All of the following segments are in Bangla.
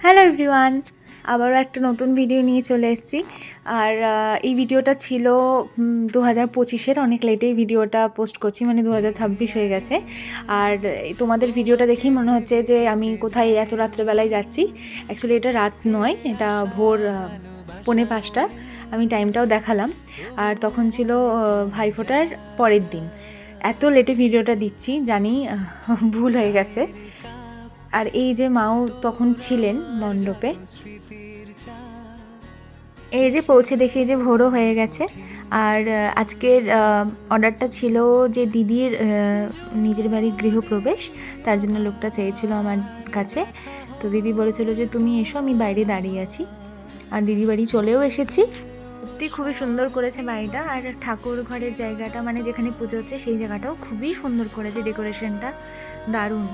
হ্যালো এভরিওয়ান, আবারও একটা নতুন ভিডিও নিয়ে চলে এসেছি। আর এই ভিডিওটা ছিল 2025-এর, অনেক লেটেই ভিডিওটা পোস্ট করছি, মানে 2026 হয়ে গেছে। আর তোমাদের ভিডিওটা দেখেই মনে হচ্ছে যে আমি কোথায় এত রাত্রেবেলায় যাচ্ছি। অ্যাকচুয়ালি এটা রাত নয়, এটা ভোর 4:45। আমি টাইমটাও দেখালাম। আর তখন ছিল ভাইফোঁটার পরের দিন। এত লেটে ভিডিওটা দিচ্ছি জানি, ভুল হয়ে গেছে। আর এই যে মাও তখন ছিলেন মণ্ডপে। এই যে পৌঁছে দেখি যে ভোরও হয়ে গেছে। আর আজকের অর্ডারটা ছিল যে দিদির নিজের বাড়ির গৃহপ্রবেশ, তার জন্য লোকটা চেয়েছিল আমার কাছে। তো দিদি বলেছিল যে তুমি এসো, আমি বাইরে দাঁড়িয়ে আছি। আর দিদি বাড়ি চলেও এসেছি। সত্যি খুবই সুন্দর করেছে বাড়িটা। আর ঠাকুর ঘরের জায়গাটা, মানে যেখানে পুজো হচ্ছে সেই জায়গাটাও খুবই সুন্দর করেছে, ডেকোরেশনটা দারুণ।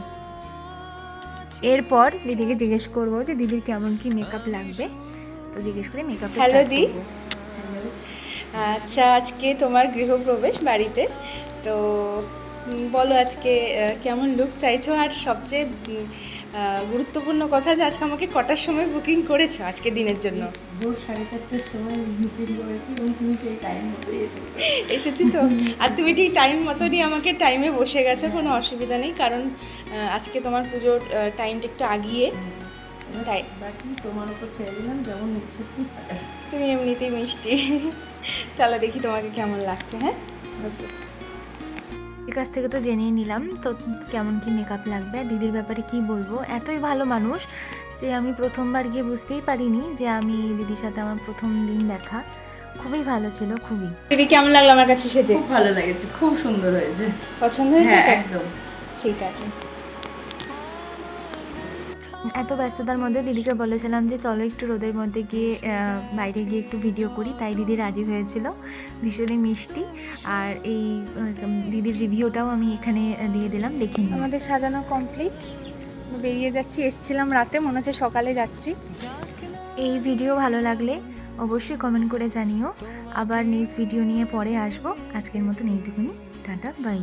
এরপর দিদিকে জিজ্ঞেস করবো যে দিদির কেমন কি মেকআপ লাগবে, তো জিজ্ঞেস করে মেকআপ। হ্যালো দি। আচ্ছা, আজকে তোমার গৃহপ্রবেশ বাড়িতে, তো বলো আজকে কেমন লুক চাইছো, আর সবচেয়ে গুরুত্বপূর্ণ কথা যে আজকে আমাকে কটার সময় বুকিং করেছো আজকে দিনের জন্য? ভোর 4:30টার সময় বুকিং করেছি এবং তুমি সেই টাইম মতোই এসেছি তো। আর তুমি ঠিক টাইম মতনই আমাকে টাইমে বসে গেছো, কোনো অসুবিধা নেই, কারণ আজকে তোমার পুজোর টাইমটা একটু আগিয়ে, তাই বাকি তোমার উপর ছেড়ে দিলাম, যেমন ইচ্ছে তুমি এমনিতেই মিষ্টি। চলো দেখি তোমাকে কেমন লাগছে। হ্যাঁ, ওকে। দিদির কাছ থেকে তো জেনেই নিলাম তো কেমন কি মেকআপ লাগবে। দিদির ব্যাপারে কি বলবো, এতই ভালো মানুষ যে আমি প্রথমবার গিয়ে বুঝতেই পারিনি যে আমি দিদির সাথে আমার প্রথম দিন দেখা। খুবই ভালো ছিল, খুবই। দিদি কেমন লাগলো আমার কাছে সেজে? খুব ভালো লেগেছে, খুব সুন্দর হয়েছে। পছন্দ হয়েছে? হ্যাঁ, একদম ঠিক আছে। এত ব্যস্ততার মধ্যে দিদিকে বলেছিলাম যে চলো একটু রোদের মধ্যে গিয়ে বাইরে গিয়ে একটু ভিডিও করি, তাই দিদি রাজি হয়েছিল। ভীষণই মিষ্টি। আর এই দিদির রিভিউটাও আমি এখানে দিয়ে দিলাম, দেখে নিন। আমাদের সাজানো কমপ্লিট, বেরিয়ে যাচ্ছি। এসেছিলাম রাতে, মনে হচ্ছে সকালে যাচ্ছি। এই ভিডিও ভালো লাগলে অবশ্যই কমেন্ট করে জানিও। আবার নেক্সট ভিডিও নিয়ে পরে আসবো। আজকের মতন এইটুকুনি, টাটা, বাই।